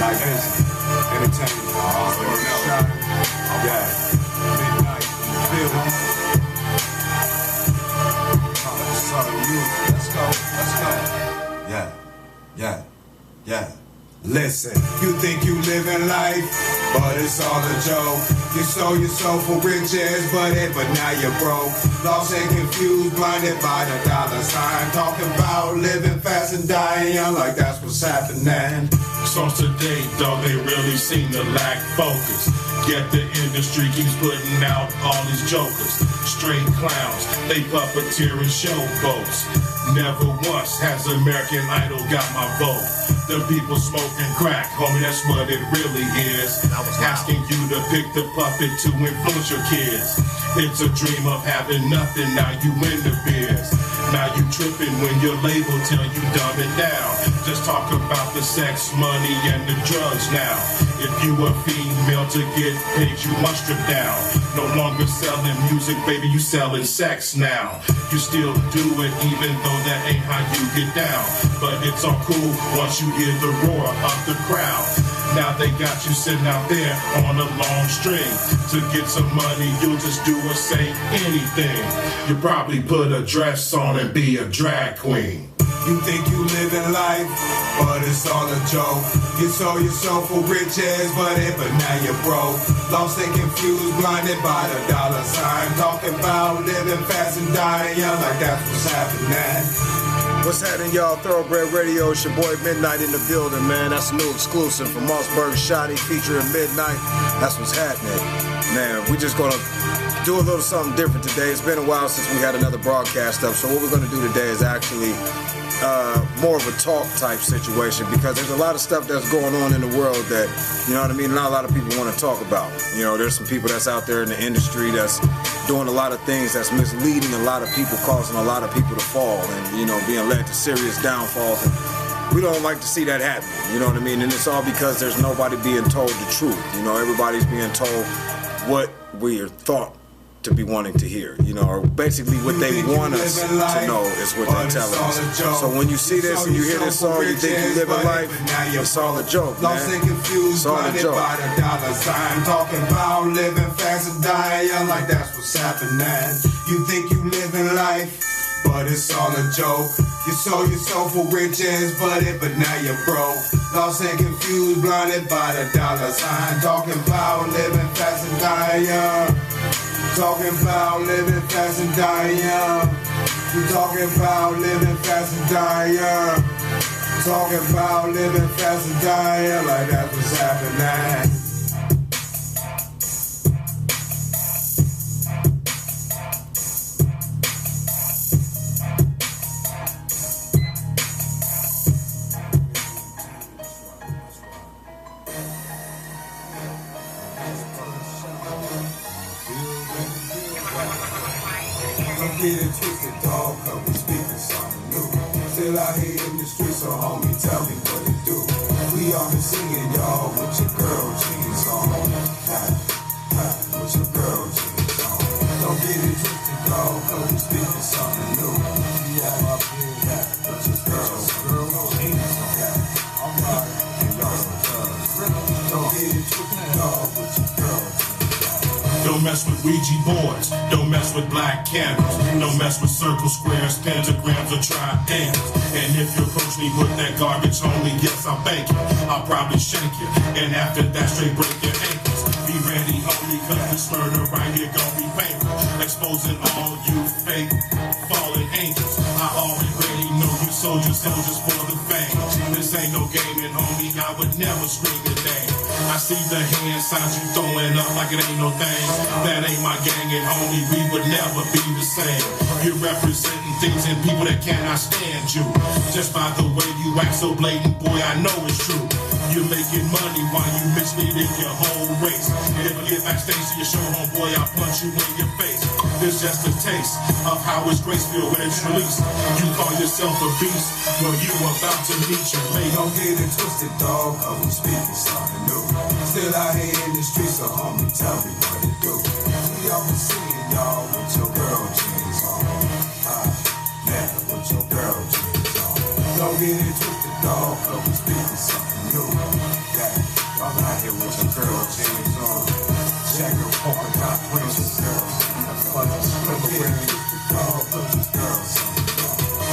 Like this, entertainment for all the shot. Yeah, midnight, building. Let's go, let's go. Yeah. Listen, you think you living life, but it's all a joke. You sold your soul for riches, but now you're broke. Lost and confused, blinded by the dollar sign. Talking about living fast and dying young, like that's what's happening. Songs today, dog, they really seem to lack focus. Yet the industry keeps putting out all these jokers. Straight clowns, they puppeteering showboats. Never once has American Idol got my vote. The people smoking crack, homie, that's what it really is. Asking you to pick the puppet to influence your kids. It's a dream of having nothing, now you in the biz. Now you tripping when your label tell you dumb it down. Just talk about the sex, money, and the drugs now. If you a female to get paid, you must strip down. No longer selling music, baby, you selling sex now. You still do it even though that ain't how you get down. But it's all cool once you hear the roar of the crowd. Now they got you sitting out there on a long string. To get some money, you'll just do or say anything. You probably put a dress on and be a drag queen. You think you living life, but it's all a joke. You sold your soul for riches, but now you're broke. Lost and confused, blinded by the dollar sign. Talking about living fast and dying young, like that's what's happening. What's happening, y'all? Thuro Bred Radio. It's your boy Midnight in the building, man. That's a new exclusive from Mossberg Shotty featuring Midnight. That's what's happening. Man, we just gonna do a little something different today. It's been a while since we had another broadcast up, so what we're gonna do today is actually more of a talk type situation, because there's a lot of stuff that's going on in the world that, you know what I mean, not a lot of people want to talk about. You know, there's some people that's out there in the industry that's doing a lot of things that's misleading a lot of people, causing a lot of people to fall and, you know, being led to serious downfalls. And we don't like to see that happen, you know what I mean? And it's all because there's nobody being told the truth. You know, everybody's being told what we are thought to be wanting to hear, you know, or basically what they want us to know is what they're telling us. So when you see this and you hear this song, you think you live a life, it's all a joke, man. It's all a joke. Talking about living fast and dying young, like that's what's happening. You think you living life, but it's all a joke. You sold your soul for riches, but now you're broke. Lost and confused, blinded by the dollar sign. Talking about living fast and dying young. Talking about living fast and dying young. You talking about living fast and dying young. Talking about living fast and dying young, like that's what's happening. Don't get it twisted, dog, cause we speaking something new. Still out here in the streets, so homie, tell me what it do. We all been singing, y'all, with your girl jeans on. With your girl jeans on. Don't get it twisted, dog, cause we speaking something new. We all up here, with your girl jeans on. Alright, don't get it twisted, dog, with your girl jeans on. Don't mess with Ouija boards, don't mess with black candles, don't mess with circles, squares, pentagrams, or triangles. And if you approach me with that garbage only, yes, I'll bank you. I'll probably shank you, and after that, straight break your ankles. Be ready, homie, cause this murder right here gon' be painful. Exposing all you fake fallen angels. I already know you soldiers for the fame. This ain't no gaming, homie, I would never scream your name. I see the hand signs you throwing up like it ain't no thing. That ain't my gang, and homie, we would never be the same. You're representing things and people that cannot stand you. Just by the way you act so blatant, boy, I know it's true. You're making money while you misleading your whole race. If I get backstage to your show, homeboy, I'll punch you in your face. It's just a taste of how it's graceful when it's released. You call yourself a beast, well, you about to meet your mate. Don't get it twisted, dog, cause we speaking something new. Still out here in the streets, so homie, tell me what it do. We all been singing, y'all, with your girl jeans on. Yeah, with your girl jeans on. Don't get it twisted, dog, cause we speaking something new. Yeah. girl jeans on. Check her polka dot princess girls.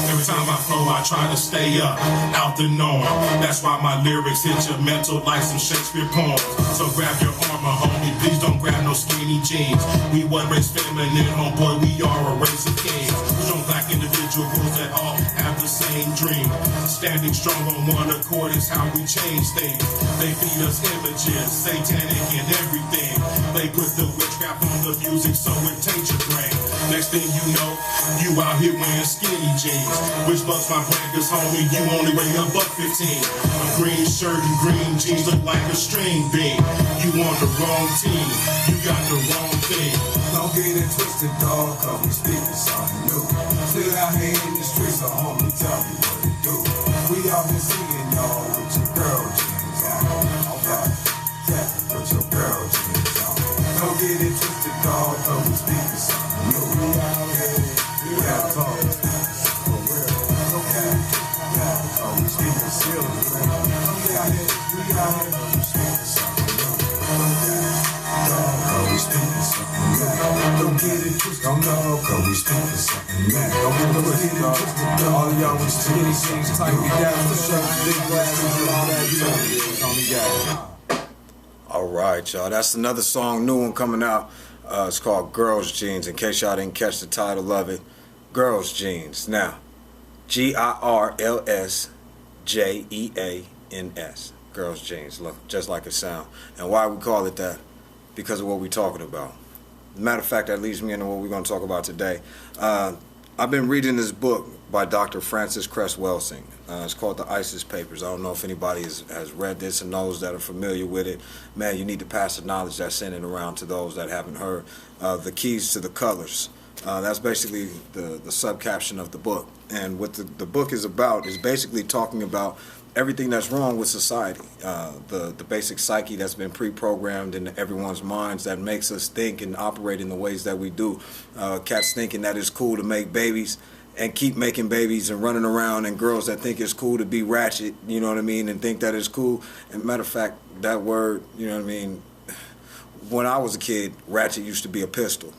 Every time I flow, I try to stay up, out the norm. That's why my lyrics hit your mental like some Shakespeare poems. So grab your armor, homie, please don't grab no skinny jeans. We one race feminine, homeboy, we are a race of kings. Strong black individuals that all have the same dream. Standing strong on one accord is how we change things. They feed us images, satanic and everything. They put the witchcraft on the music so it taints your brain. Next thing you know, you out here wearing skinny jeans. Which bucks my brain, cause homie, you only weigh a buck 15. A green shirt and green jeans look like a string bean. You on the wrong team, you got the wrong thing. Don't get it twisted, dog, cause we speaking something new. Still out here in the streets, so homie, tell me what to do. We out here singing, y'all, with your girl jeans on. Alright, yeah, with your girl jeans on. Don't get it twisted, dog, cause we speaking something new. We out here, we gotta talk. Don't get it twisted, don't know, cause we speaking something mad. Don't get it twisted, all of y'all with skinny jeans, tight me down with shirts, big glasses, and all that, you know what it is. Alright, y'all, that's another song, new one coming out. It's called Girls Jeans, in case y'all didn't catch the title of it. Girls Jeans. Now, GIRLSJEANS. Girls Jeans. Look, just like it sound. And why we call it that? Because of what we're talking about. Matter of fact, that leads me into what we're going to talk about today. I've been reading this book by Dr. Francis Cress Welsing. It's called The ISIS Papers. I don't know if anybody has read this and knows that are familiar with it. Man, you need to pass the knowledge that's in it around to those that haven't heard. The Keys to the Colors. That's basically the subcaption of the book. And what the book is about is basically talking about everything that's wrong with society. The basic psyche that's been pre-programmed into everyone's minds that makes us think and operate in the ways that we do. Cats thinking that it's cool to make babies and keep making babies and running around, and girls that think it's cool to be ratchet, you know what I mean, and think that it's cool. And matter of fact, that word, you know what I mean, when I was a kid, ratchet used to be a pistol.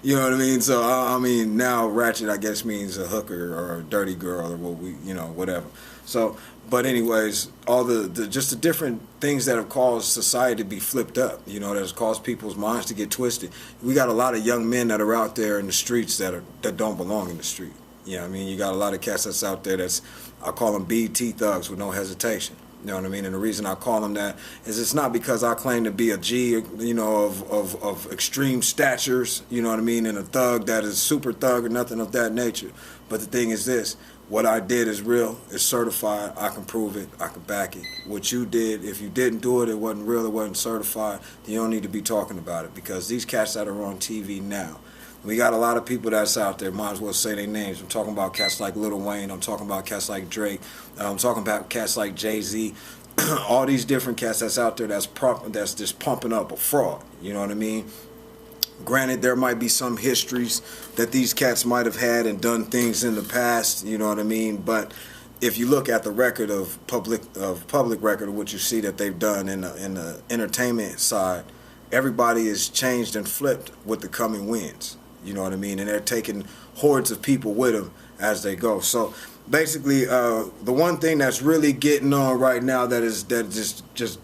You know what I mean? So, I mean, now ratchet, I guess, means a hooker or a dirty girl or what we, you know, whatever. So, but anyways, all just the different things that have caused society to be flipped up, you know, that has caused people's minds to get twisted. We got a lot of young men that are out there in the streets that don't belong in the street. You know what I mean? You got a lot of cats that's out there I call them BT thugs with no hesitation. You know what I mean? And the reason I call them that is it's not because I claim to be a G, you know, of extreme statures, you know what I mean, and a thug that is super thug or nothing of that nature. But the thing is this, what I did is real, it's certified, I can prove it, I can back it. What you did, if you didn't do it, it wasn't real, it wasn't certified, then you don't need to be talking about it, because these cats that are on TV now, we got a lot of people that's out there, might as well say their names. I'm talking about cats like Lil Wayne, I'm talking about cats like Drake, I'm talking about cats like Jay-Z, all these different cats that's out there that's just pumping up a fraud, you know what I mean? Granted, there might be some histories that these cats might have had and done things in the past, you know what I mean? But if you look at the record of public record of what you see that they've done in the entertainment side, everybody is changed and flipped with the coming winds. You know what I mean? And they're taking hordes of people with them as they go. So basically, the one thing that's really getting on right now that just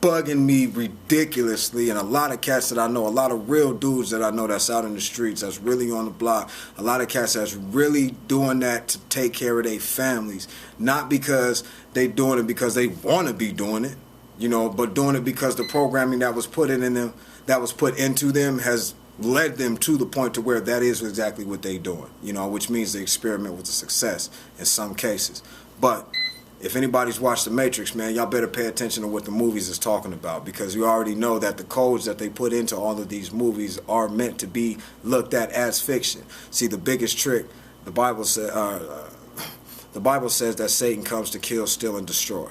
bugging me ridiculously, and a lot of cats that I know, a lot of real dudes that I know that's out in the streets, that's really on the block, a lot of cats that's really doing that to take care of their families, not because they doing it because they want to be doing it, you know, but doing it because the programming that was put into them has led them to the point to where that is exactly what they're doing, you know, which means they experiment with the success in some cases. But if anybody's watched The Matrix, man, y'all better pay attention to what the movies is talking about, because you already know that the codes that they put into all of these movies are meant to be looked at as fiction. See, the biggest trick, the Bible says that Satan comes to kill, steal, and destroy.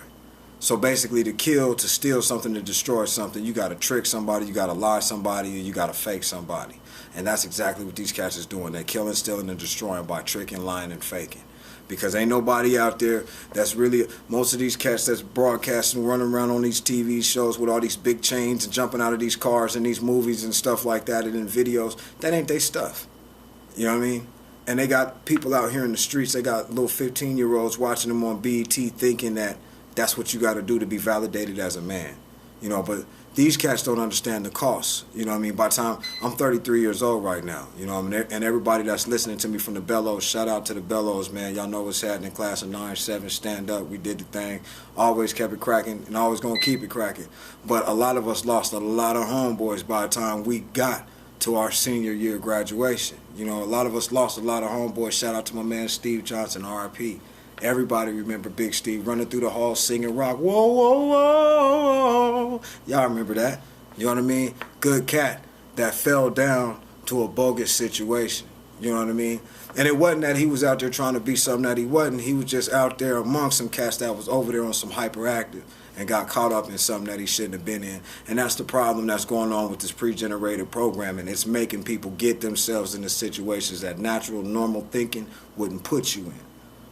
So basically, to kill, to steal something, to destroy something, you got to trick somebody, you got to lie somebody, or you got to fake somebody. And that's exactly what these cats is doing. They're killing, stealing, and destroying by tricking, lying, and faking. because ain't nobody out there that's really, most of these cats that's broadcasting, running around on these TV shows with all these big chains and jumping out of these cars and these movies and stuff like that and in videos, that ain't they stuff. You know what I mean? And they got people out here in the streets, they got little 15-year-olds watching them on BET thinking that that's what you got to do to be validated as a man. You know, but these cats don't understand the cost. You know what I mean? By the time, I'm 33 years old right now, you know what I mean? And everybody that's listening to me from the Bellows, shout out to the Bellows, man. Y'all know what's happening. Class of 9-7, stand up. We did the thing. Always kept it cracking and always going to keep it cracking. But a lot of us lost a lot of homeboys by the time we got to our senior year graduation. You know, a lot of us lost a lot of homeboys. Shout out to my man Steve Johnson, R.I.P. Everybody remember Big Steve running through the hall singing rock. Whoa, whoa, whoa. Y'all remember that? You know what I mean? Good cat that fell down to a bogus situation. You know what I mean? And it wasn't that he was out there trying to be something that he wasn't. He was just out there among some cats that was over there on some hyperactive and got caught up in something that he shouldn't have been in. And that's the problem that's going on with this pre-generated programming. It's making people get themselves into situations that natural, normal thinking wouldn't put you in.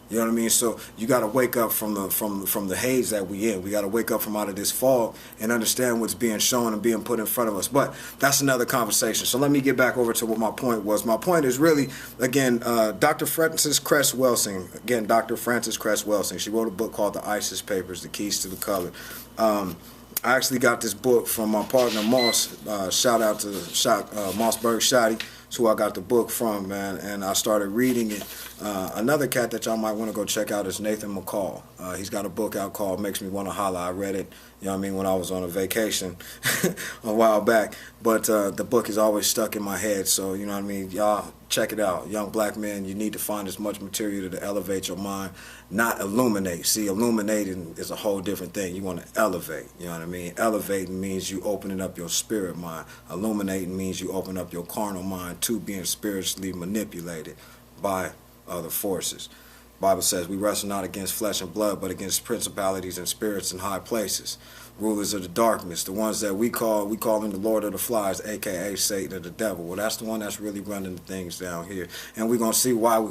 You know what I mean? So you got to wake up from the haze that we in. We got to wake up from out of this fog and understand what's being shown and being put in front of us. But that's another conversation. So let me get back over to what my point was. My point is really, again, Dr. Frances Cress Welsing. Again, Dr. Frances Cress Welsing. She wrote a book called The ISIS Papers, The Keys to the Color. I actually got this book from my partner Moss. Shout out to Mossberg Shotty. That's who I got the book from, man, and I started reading it. Another cat that y'all might want to go check out is Nathan McCall. He's got a book out called Makes Me Want to Holler. I read it, you know what I mean, when I was on a vacation a while back. But the book is always stuck in my head, so, you know what I mean, y'all check it out. Young black men, you need to find as much material to elevate your mind, not illuminate. See, illuminating is a whole different thing. You want to elevate, you know what I mean? Elevating means you opening up your spirit mind. Illuminating means you open up your carnal mind to being spiritually manipulated by other forces. Bible says we wrestle not against flesh and blood, but against principalities and spirits in high places, rulers of the darkness, the ones that we call him the Lord of the Flies, aka Satan or the devil. Well, that's the one that's really running the things down here, and we're gonna see why.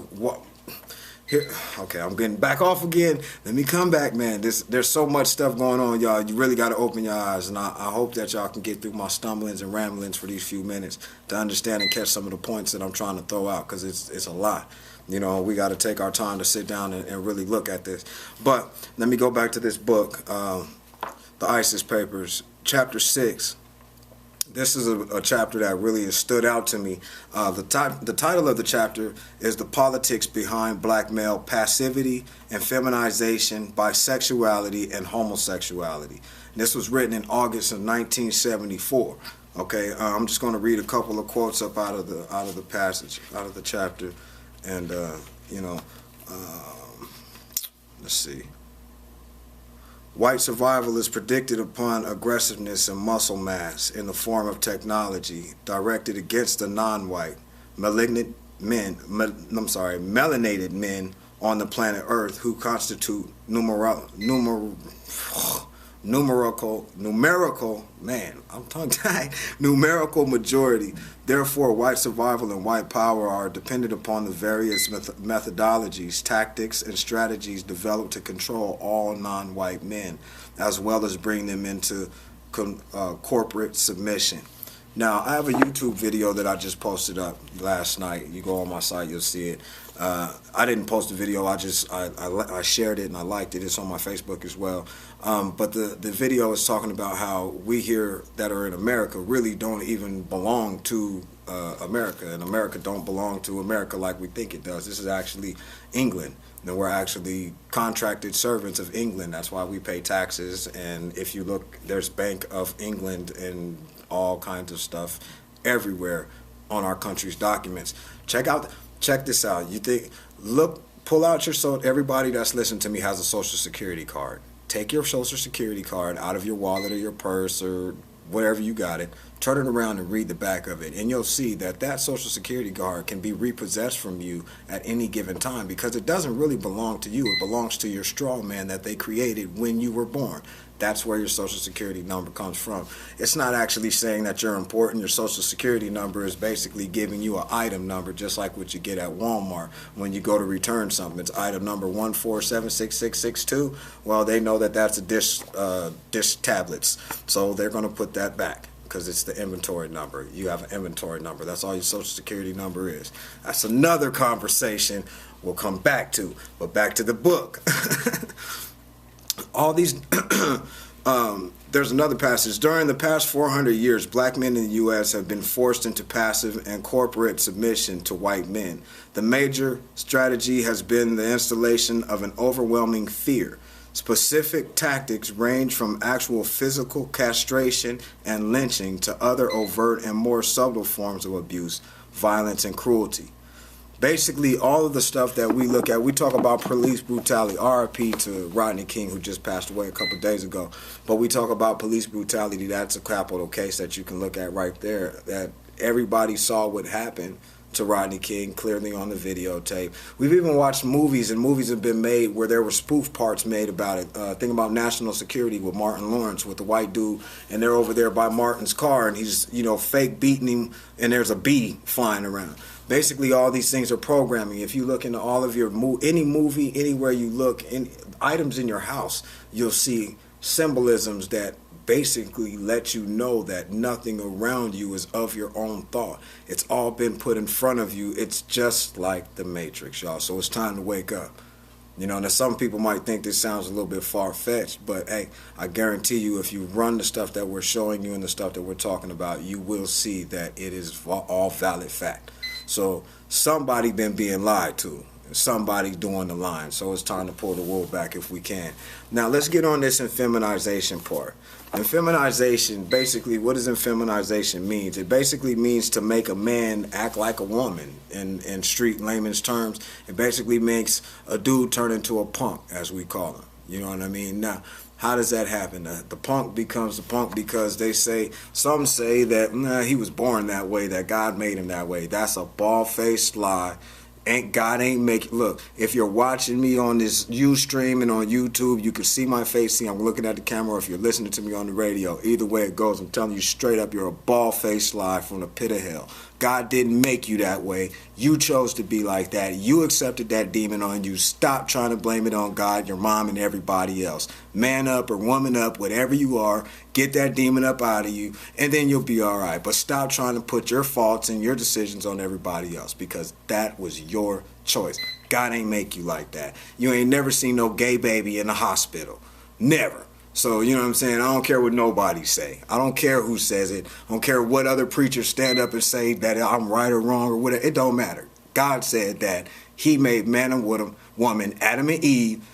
Here, okay, I'm getting back off again. Let me come back, man. There's so much stuff going on, y'all. You really got to open your eyes, and I hope that y'all can get through my stumblings and ramblings for these few minutes to understand and catch some of the points that I'm trying to throw out, because it's a lot. You know, we got to take our time to sit down and really look at this. But let me go back to this book, The ISIS Papers, Chapter 6. This is a chapter that really has stood out to me. The title of the chapter is The Politics Behind Black Male Passivity and Feminization, Bisexuality, and Homosexuality. This was written in August of 1974. Okay, I'm just going to read a couple of quotes up out of the passage, out of the chapter, and you know, let's see. White survival is predicted upon aggressiveness and muscle mass in the form of technology directed against the non-white, melanated men on the planet Earth who constitute numerical, man, I'm tongue-tied, numerical majority. Therefore, white survival and white power are dependent upon the various methodologies, tactics, and strategies developed to control all non-white men, as well as bring them into corporate submission. Now, I have a YouTube video that I just posted up last night. You go on my site, you'll see it. I didn't post the video, I shared it and I liked it. It's on my Facebook as well. But the video is talking about how we here that are in America really don't even belong to America, and America don't belong to America like we think it does. This is actually England, and we're actually contracted servants of England. That's why we pay taxes, and if you look, there's Bank of England and all kinds of stuff everywhere on our country's documents. Check this out. Pull out your everybody that's listening to me has a Social Security card. Take your Social Security card out of your wallet or your purse or wherever you got it, turn it around and read the back of it, and you'll see that Social Security card can be repossessed from you at any given time, because it doesn't really belong to you. It belongs to your straw man that they created when you were born. That's where your social security number comes from. It's not actually saying that you're important. Your social security number is basically giving you an item number, just like what you get at Walmart when you go to return something. It's item number 1476662. Well, they know that that's a dish tablets, so they're going to put that back because it's the inventory number. You have an inventory number. That's all your social security number is. That's another conversation we'll come back to. But back to the book. All these, there's another passage. During the past 400 years, black men in the U.S. have been forced into passive and corporate submission to white men. The major strategy has been the installation of an overwhelming fear. Specific tactics range from actual physical castration and lynching to other overt and more subtle forms of abuse, violence, and cruelty. Basically, all of the stuff that we look at, we talk about police brutality, RIP to Rodney King, who just passed away a couple days ago. But we talk about police brutality. That's a capital case that you can look at right there, that everybody saw what happened to Rodney King clearly on the videotape. We've even watched movies, and movies have been made where there were spoof parts made about it. Think about National Security with Martin Lawrence, with the white dude, and they're over there by Martin's car, and he's, you know, fake beating him, and there's a bee flying around. Basically, all these things are programming. If you look into all of your any movie, anywhere you look, in items in your house, you'll see symbolisms that basically let you know that nothing around you is of your own thought. It's all been put in front of you. It's just like the Matrix, y'all. So it's time to wake up. You know, now some people might think this sounds a little bit far-fetched, but hey, I guarantee you if you run the stuff that we're showing you and the stuff that we're talking about, you will see that it is all valid fact. So somebody been being lied to. Somebody's doing the line. So it's time to pull the wool back if we can. Now let's get on this infeminization part. Infeminization, basically, what does infeminization mean? It basically means to make a man act like a woman in street layman's terms. It basically makes a dude turn into a punk, as we call him. You know what I mean? Now, how does that happen? The punk becomes the punk because some say that he was born that way, that God made him that way. That's a bald-faced lie. God ain't make it. Look, if you're watching me on this Ustream and on YouTube, you can see my face. See, I'm looking at the camera. If you're listening to me on the radio, either way it goes, I'm telling you straight up, you're a bald-faced lie from the pit of hell. God didn't make you that way. You chose to be like that. You accepted that demon on you. Stop trying to blame it on God, your mom, and everybody else. Man up or woman up, whatever you are, get that demon up out of you, and then you'll be all right. But stop trying to put your faults and your decisions on everybody else, because that was your choice. God ain't make you like that. You ain't never seen no gay baby in the hospital. Never. So, you know what I'm saying? I don't care what nobody say. I don't care who says it. I don't care what other preachers stand up and say that I'm right or wrong or whatever. It don't matter. God said that he made man and woman, Adam and Eve.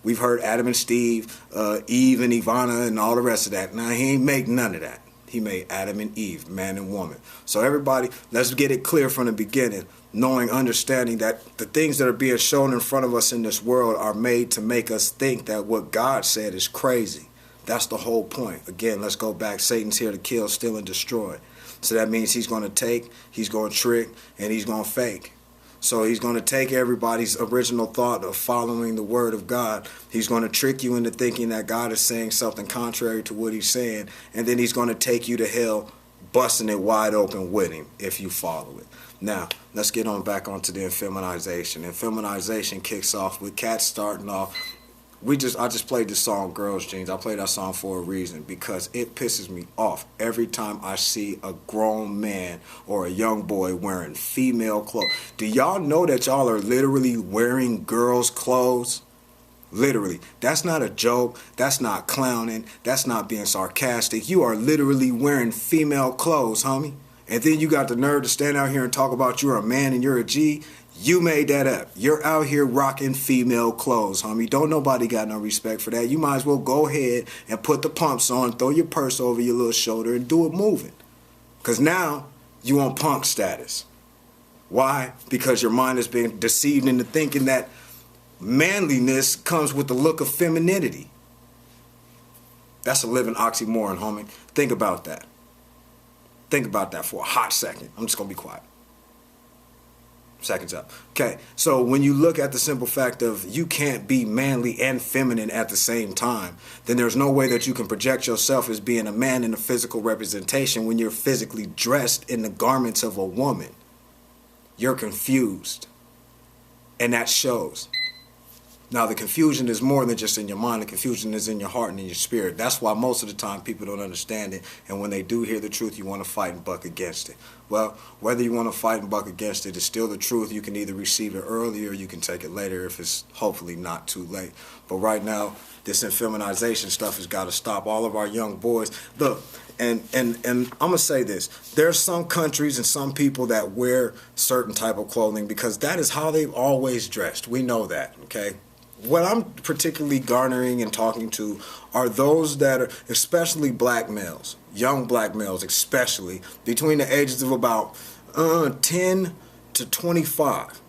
We've heard Adam and Steve, Eve and Ivana and all the rest of that. Now, he ain't make none of that. He made Adam and Eve, man and woman. So everybody, let's get it clear from the beginning, understanding that the things that are being shown in front of us in this world are made to make us think that what God said is crazy. That's the whole point. Again, let's go back. Satan's here to kill, steal, and destroy. So that means he's going to take, he's going to trick, and he's going to fake. So he's going to take everybody's original thought of following the word of God. He's going to trick you into thinking that God is saying something contrary to what he's saying. And then he's going to take you to hell, busting it wide open with him if you follow it. Now, let's get on back onto the infeminization. Infeminization kicks off with cats starting off. I just played the song Girls Jeans. I played that song for a reason, because it pisses me off every time I see a grown man or a young boy wearing female clothes. Do y'all know that y'all are literally wearing girls' clothes? Literally. That's not a joke. That's not clowning. That's not being sarcastic. You are literally wearing female clothes, homie. And then you got the nerve to stand out here and talk about you're a man and you're a G. You made that up. You're out here rocking female clothes, homie. Don't nobody got no respect for that. You might as well go ahead and put the pumps on, throw your purse over your little shoulder, and do it moving. Because now you on punk status. Why? Because your mind is being deceived into thinking that manliness comes with the look of femininity. That's a living oxymoron, homie. Think about that. Think about that for a hot second. I'm just going to be quiet. Seconds up. Okay, so when you look at the simple fact of you can't be manly and feminine at the same time, then there's no way that you can project yourself as being a man in a physical representation when you're physically dressed in the garments of a woman. You're confused, and that shows. Now, the confusion is more than just in your mind. The confusion is in your heart and in your spirit. That's why most of the time people don't understand it. And when they do hear the truth, you want to fight and buck against it. Well, whether you want to fight and buck against it, it's still the truth. You can either receive it early or you can take it later if it's hopefully not too late. But right now, this infeminization stuff has got to stop. All of our young boys. Look, and I'm going to say this. There's some countries and some people that wear certain type of clothing because that is how they've always dressed. We know that, okay? What I'm particularly garnering and talking to are those that are, especially black males, young black males especially, between the ages of about 10 to 25,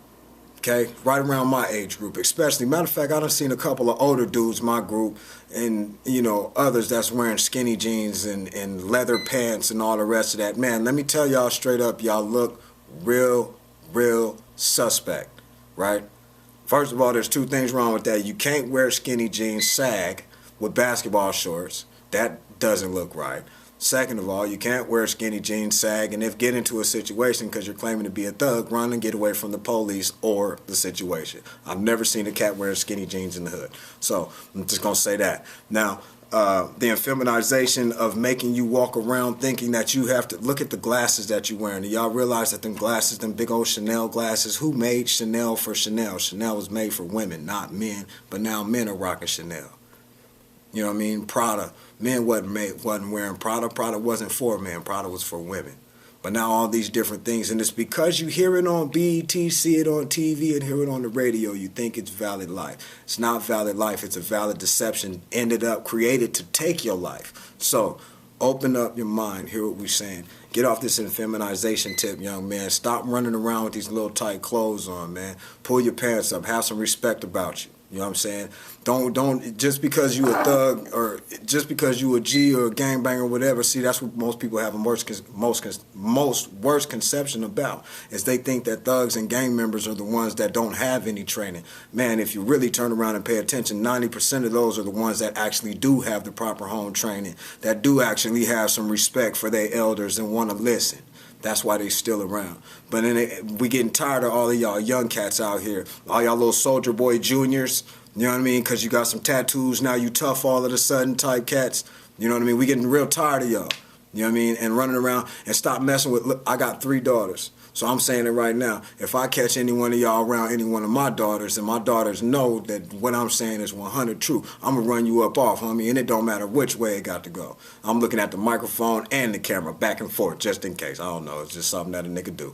okay? Right around my age group especially. Matter of fact, I done seen a couple of older dudes in my group and, you know, others that's wearing skinny jeans and leather pants and all the rest of that. Man, let me tell y'all straight up, y'all look real suspect, right? First of all, there's two things wrong with that. You can't wear skinny jeans sag with basketball shorts. That doesn't look right. Second of all, you can't wear skinny jeans sag and if get into a situation because you're claiming to be a thug, run and get away from the police or the situation. I've never seen a cat wearing skinny jeans in the hood. So I'm just going to say that. Now, the infeminization of making you walk around thinking that you have to look at the glasses that you're wearing. Do y'all realize that them glasses, them big old Chanel glasses, who made Chanel for Chanel? Chanel was made for women, not men, but now men are rocking Chanel. You know what I mean? Prada, men wasn't wearing Prada. Prada wasn't for men. Prada was for women. But now all these different things, and it's because you hear it on BET, see it on TV, and hear it on the radio, you think it's valid life. It's not valid life. It's a valid deception ended up created to take your life. So open up your mind. Hear what we're saying. Get off this infeminization tip, young man. Stop running around with these little tight clothes on, man. Pull your pants up. Have some respect about you. You know what I'm saying? Don't just because you a thug or just because you a G or a gangbanger or whatever. See, that's what most people have a most worst conception about is they think that thugs and gang members are the ones that don't have any training. Man, if you really turn around and pay attention, 90% of those are the ones that actually do have the proper home training, that do actually have some respect for their elders and want to listen. That's why they still around. But then we getting tired of all of y'all young cats out here. All y'all little soldier boy juniors, you know what I mean? Because you got some tattoos, now you tough all of a sudden type cats. You know what I mean? We getting real tired of y'all. You know what I mean? And running around and stop messing with, look, I got 3 daughters. So I'm saying it right now. If I catch any one of y'all around any one of my daughters and my daughters know that what I'm saying is 100 true, I'm going to run you up off, homie, and it don't matter which way it got to go. I'm looking at the microphone and the camera back and forth just in case. I don't know. It's just something that a nigga do.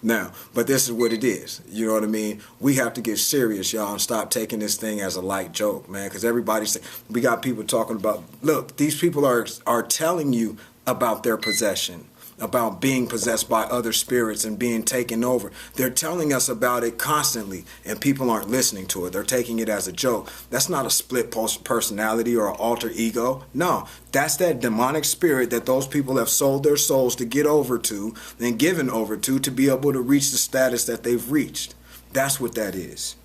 Now, but this is what it is. You know what I mean? We have to get serious, y'all, and stop taking this thing as a light joke, man, because everybody's, we got people talking about, look, these people are telling you about their possession, about being possessed by other spirits and being taken over. They're telling us about it constantly, and people aren't listening to it. They're taking it as a joke. That's not a split personality or an alter ego. No, that's that demonic spirit that those people have sold their souls to get over to and given over to be able to reach the status that they've reached. That's what that is.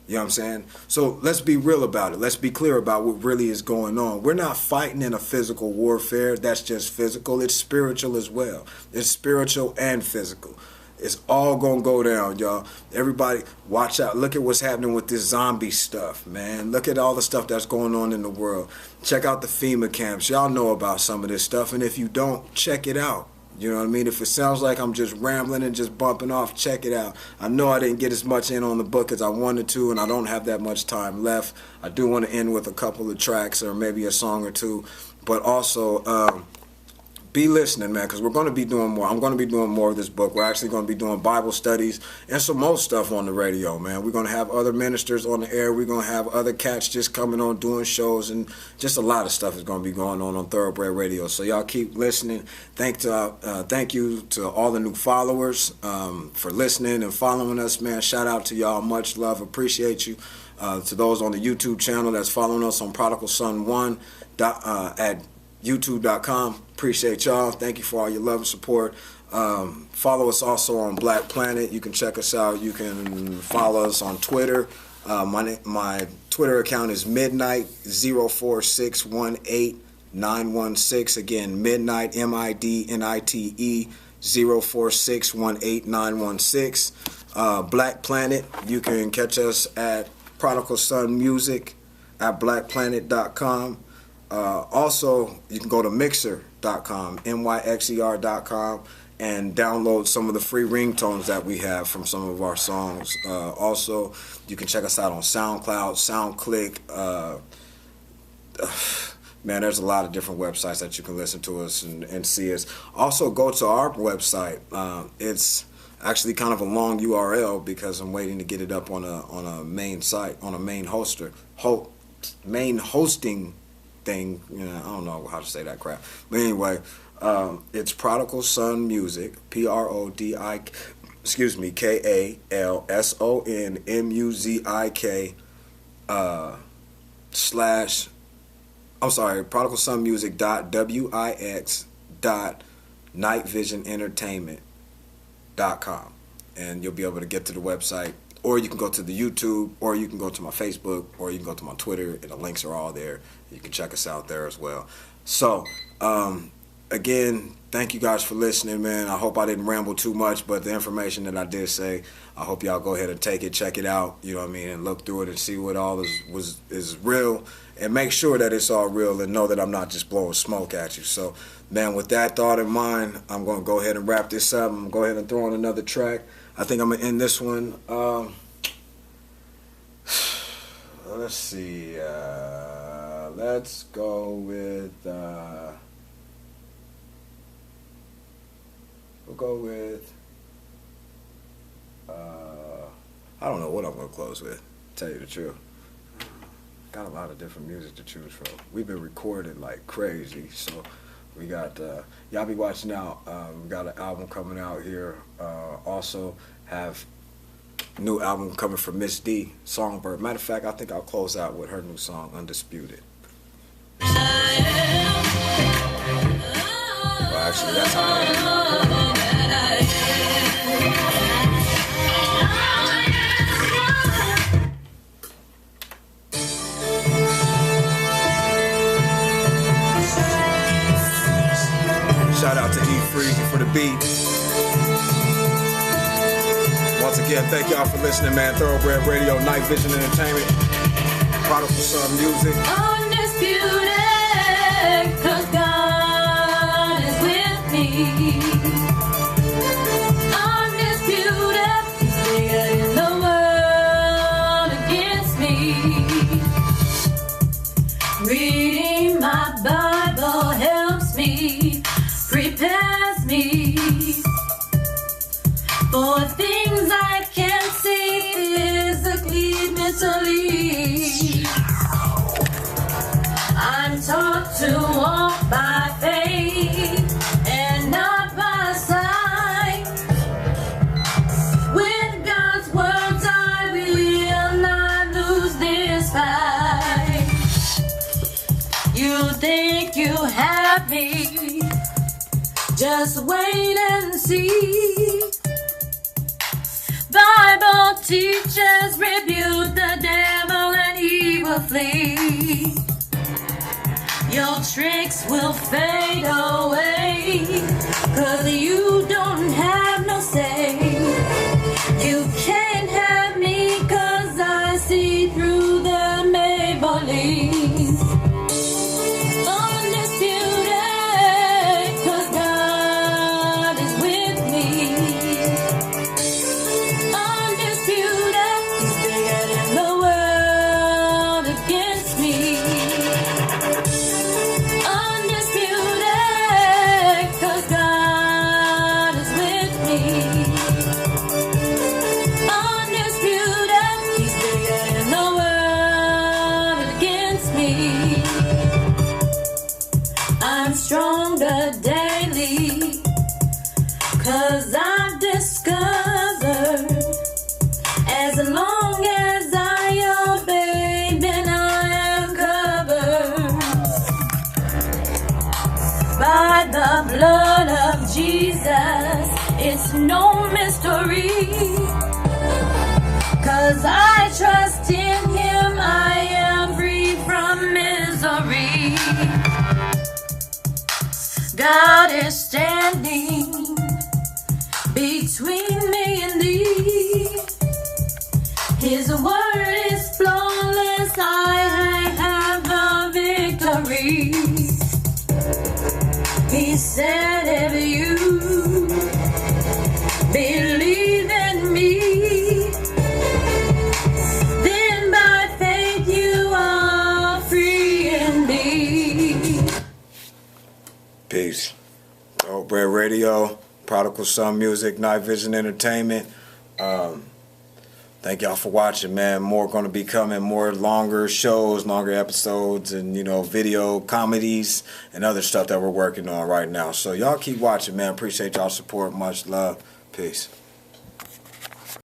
You know what I'm saying? So let's be real about it. Let's be clear about what really is going on. We're not fighting in a physical warfare. That's just physical. It's spiritual as well. It's spiritual and physical. It's all going to go down, y'all. Everybody, watch out. Look at what's happening with this zombie stuff, man. Look at all the stuff that's going on in the world. Check out the FEMA camps. Y'all know about some of this stuff. And if you don't, check it out. You know what I mean? If it sounds like I'm just rambling and just bumping off, check it out. I know I didn't get as much in on the book as I wanted to, and I don't have that much time left. I do want to end with a couple of tracks or maybe a song or two. But also, be listening, man, because we're going to be doing more. I'm going to be doing more of this book. We're actually going to be doing Bible studies and some more stuff on the radio, man. We're going to have other ministers on the air. We're going to have other cats just coming on doing shows, and just a lot of stuff is going to be going on Thuro Bred Radio. So y'all keep listening. Thank you to all the new followers for listening and following us, man. Shout out to y'all. Much love. Appreciate you. To those on the YouTube channel that's following us on Prodigal Son 1 at YouTube.com. Appreciate y'all. Thank you for all your love and support. Follow us also on Black Planet. You can check us out. You can follow us on Twitter. My Twitter account is Midnight04618916. Again, Midnight MIDNITE 04618916. Black Planet. You can catch us at Prodigal Son Music at blackplanet.com. Also, you can go to mixer.com, myxer.com, and download some of the free ringtones that we have from some of our songs. Also, you can check us out on SoundCloud, SoundClick. Man, there's a lot of different websites that you can listen to us and see us. Also, go to our website. It's actually kind of a long URL because I'm waiting to get it up on a main site, on a main main hosting thing. You know, I don't know how to say that crap. But anyway, it's Prodigal Son Music, KALSONMUZIK prodigalsonmusic.wix.nightvisionentertainment.com, and you'll be able to get to the website, or you can go to the YouTube, or you can go to my Facebook, or you can go to my Twitter, and the links are all there. You can check us out there as well. So, again, thank you guys for listening, man. I hope I didn't ramble too much, but the information that I did say, I hope y'all go ahead and take it, check it out, you know what I mean, and look through it and see what all is real, and make sure that it's all real, and know that I'm not just blowing smoke at you. So, man, with that thought in mind, I'm going to go ahead and wrap this up. I'm going to go ahead and throw on another track. I think I'm going to end this one. Let's see. Let's go with... we'll go with... I don't know what I'm going to close with, to tell you the truth. Got a lot of different music to choose from. We've been recording like crazy, so we got... y'all be watching out. We got an album coming out here. Also have new album coming from Miss D, Songbird. Matter of fact, I think I'll close out with her new song, Undisputed. Well, actually, that's how I am. Shout out to E Freezy for the beat. Once again, thank y'all for listening, man. Thuro Bred Radio, Night Vision Entertainment, Prodigal Son Music. Undisputed, 'cause God is with me. Undisputed, He's bigger in the world against me. Reading my Bible helps me, prepares me for things I can't see physically, mentally. I'm taught to walk by faith and not by sight. With God's words I will not lose this fight. You think you have me, just wait and see. Bible teaches, rebuke the devil and he will flee. Your tricks will fade away, 'cause you don't have no say. You can't have me 'cause I see through the Maybelline. Stronger daily, 'cause I've discovered as long as I obey, then I am covered. by the blood of Jesus. It's no mystery, 'cause I trust in him. I am free from misery. God is standing between me and thee. His word is flawless. I have the victory. He said, if you believe in me, then by faith you are free indeed. Peace. Thuro Bred Radio, Prodigal Son Music, Night Vision Entertainment. Thank y'all for watching, man. More going to be coming, more longer shows, longer episodes, and, you know, video comedies and other stuff that we're working on right now. So y'all keep watching, man. Appreciate y'all support. Much love. Peace.